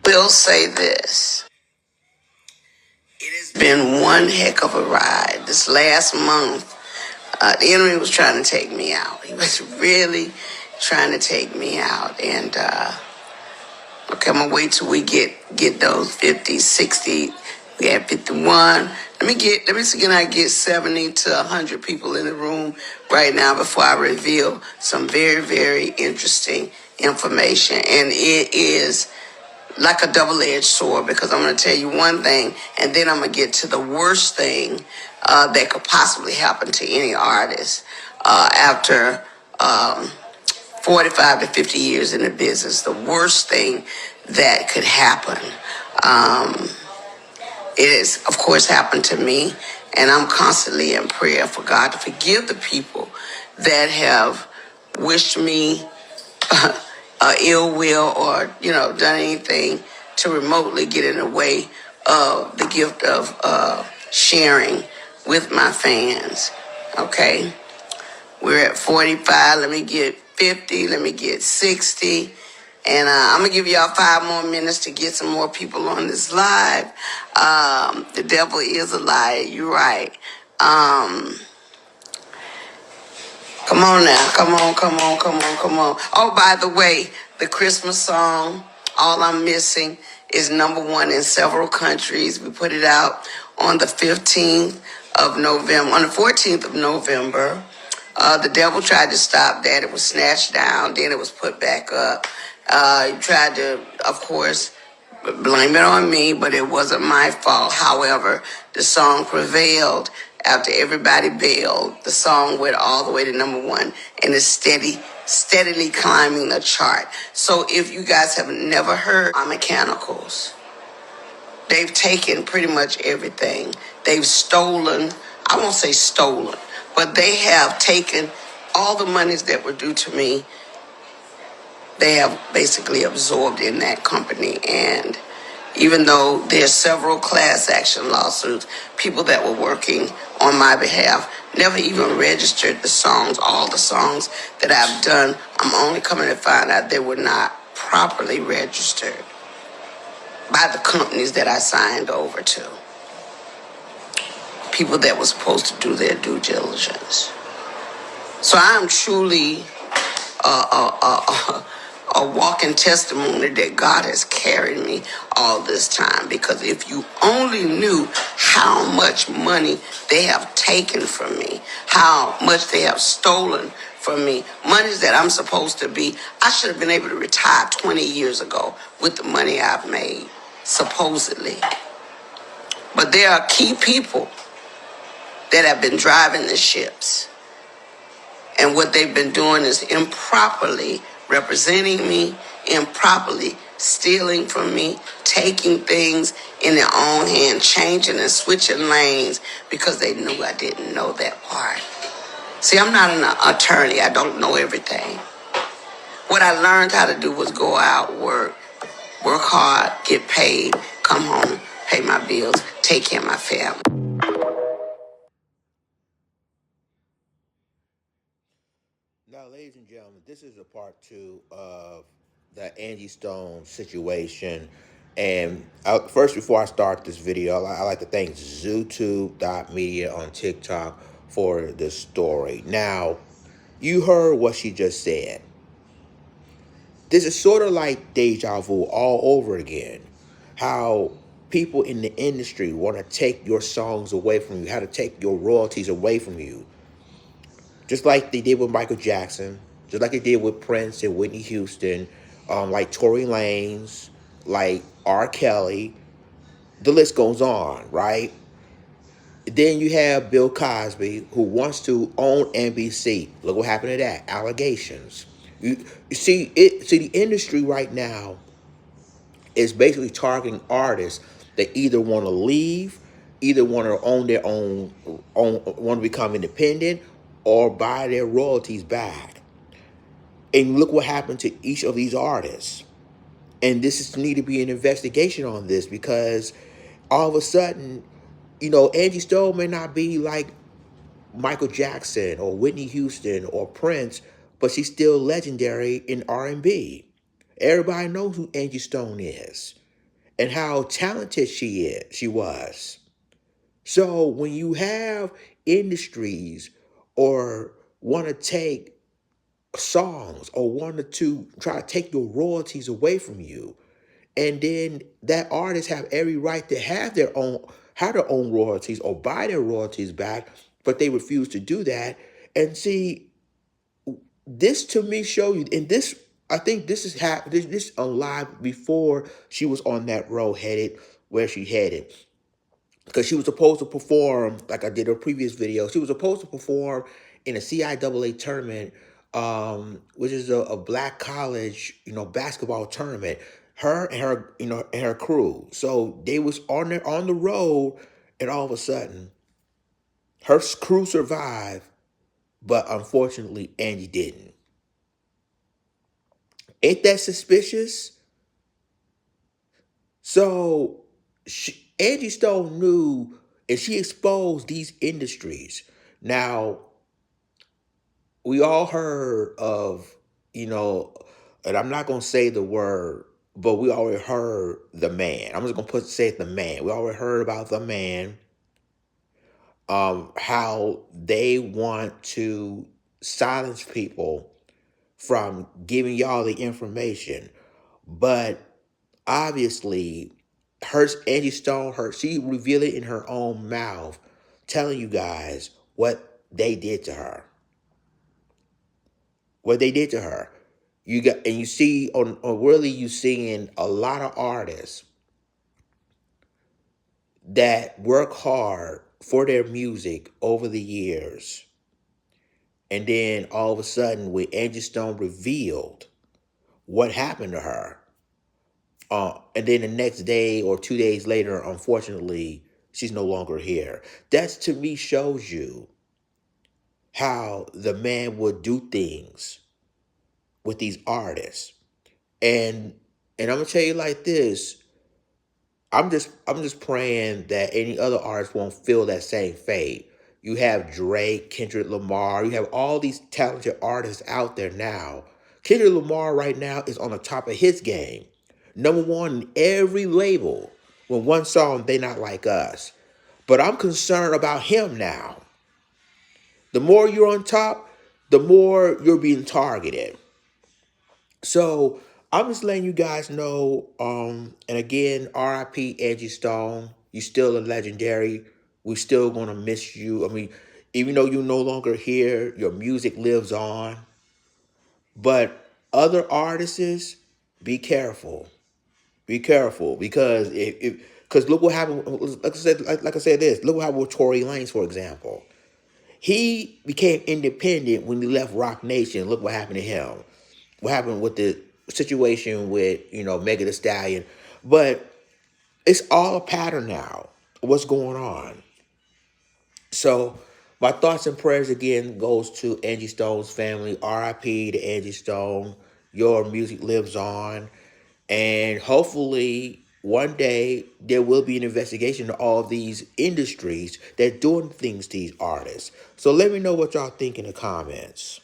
will say this. It has been one heck of a ride. This last month, the enemy was trying to take me out. He was really trying to take me out. And okay, I'm going to wait till we get those 50, 60. We had 51. Let me see, can I get 70 to 100 people in the room right now before I reveal some very, very interesting information. And it is like a double-edged sword, because I'm going to tell you one thing, and then I'm going to get to the worst thing that could possibly happen to any artist after 45 to 50 years in the business. The worst thing that could happen. It has, of course, happened to me, and I'm constantly in prayer for God to forgive the people that have wished me ill will, or done anything to remotely get in the way of the gift of sharing with my fans. Okay, we're at 45. Let me get 50. Let me get 60. And I'm going to give y'all 5 more minutes to get some more people on this live. The devil is a liar. You're right. Come on now. Come on. Oh, by the way, the Christmas song, All I'm Missing, is #1 in several countries. We put it out on the 15th of November, on the 14th of November. The devil tried to stop that. It was snatched down. Then it was put back up. He tried to, of course, blame it on me, but it wasn't my fault. However, the song prevailed after everybody bailed. The song went all the way to #1 and is steadily climbing the chart. So if you guys have never heard our mechanicals, they've taken pretty much everything. They've stolen, I won't say stolen, but they have taken all the monies that were due to me. They have basically absorbed in that company. And even though there's several class action lawsuits, people that were working on my behalf never even registered the songs. All the songs that I've done, I'm only coming to find out they were not properly registered by the companies that I signed over to. People that were supposed to do their due diligence. So I'm truly a walking testimony that God has carried me all this time. Because if you only knew how much money they have taken from me, how much they have stolen from me, monies that I'm supposed to be, I should have been able to retire 20 years ago with the money I've made, supposedly. But there are key people that have been driving the ships. And what they've been doing is improperly representing me, improperly stealing from me, taking things in their own hand, changing and switching lanes because they knew I didn't know that part. See, I'm not an attorney. I don't know everything. What I learned how to do was go out, work hard, get paid, come home, pay my bills, take care of my family. Now, ladies and gentlemen, this is a part 2 of the Angie Stone situation. And first, before I start this video, I like to thank zootube.media on TikTok for this story. Now, you heard what she just said. This is sort of like deja vu all over again. How people in the industry want to take your songs away from you, how to take your royalties away from you. Just like they did with Michael Jackson, just like they did with Prince and Whitney Houston, like Tory Lanez, like R. Kelly. The list goes on, right? Then you have Bill Cosby, who wants to own NBC. Look what happened to that. Allegations. You see, the industry right now is basically targeting artists that either want to leave, either want to own their own, want to become independent, or buy their royalties back. And look what happened to each of these artists. And this is need to be an investigation on this, because all of a sudden, Angie Stone may not be like Michael Jackson or Whitney Houston or Prince, but she's still legendary in R&B. Everybody knows who Angie Stone is. and how talented she was. So when you have industries or want to take songs or wanted to try to take your royalties away from you, and then that artist have every right to have their own royalties or buy their royalties back, but they refuse to do that. And see, this to me show you, and this I think this is this on live before she was on that road headed where she headed, because she was supposed to perform, like I did her previous video. She was supposed to perform in a CIAA tournament, which is a black college, basketball tournament. Her and her crew. So they was on the road, and all of a sudden, her crew survived, but unfortunately, Angie didn't. Ain't that suspicious? So Angie Stone knew, and she exposed these industries. Now, we all heard of, and I'm not gonna say the word, but we already heard the man. I'm just gonna say it, the man. We already heard about the man, how they want to silence people from giving y'all the information. But obviously, Angie Stone, she revealed it in her own mouth, telling you guys what they did to her. What they did to her. You see on really, you seeing a lot of artists that work hard for their music over the years, and then all of a sudden, when Angie Stone revealed what happened to her, and then the next day or 2 days later, unfortunately, she's no longer here. That to me shows you how the man would do things with these artists. And I'm gonna tell you like this. I'm just praying that any other artists won't feel that same fate. You have Drake, Kendrick Lamar, you have all these talented artists out there now. Kendrick Lamar right now is on the top of his game. Number one in every label. With one song, They Not Like Us. But I'm concerned about him now. The more you're on top, the more you're being targeted. So I'm just letting you guys know. And again, RIP Angie Stone. You still a legendary. We still gonna miss you. I mean, even though you're no longer here, your music lives on. But other artists, be careful. Be careful, because because look what happened. Like I said this. Look what happened with Tory Lanez, for example. He became independent when he left Rock Nation. Look what happened to him. What happened with the situation with, Megan Thee Stallion. But it's all a pattern now. What's going on? So my thoughts and prayers again goes to Angie Stone's family. RIP to Angie Stone. Your music lives on. And hopefully one day there will be an investigation of all these industries that doing things to these artists. So let me know what y'all think in the comments.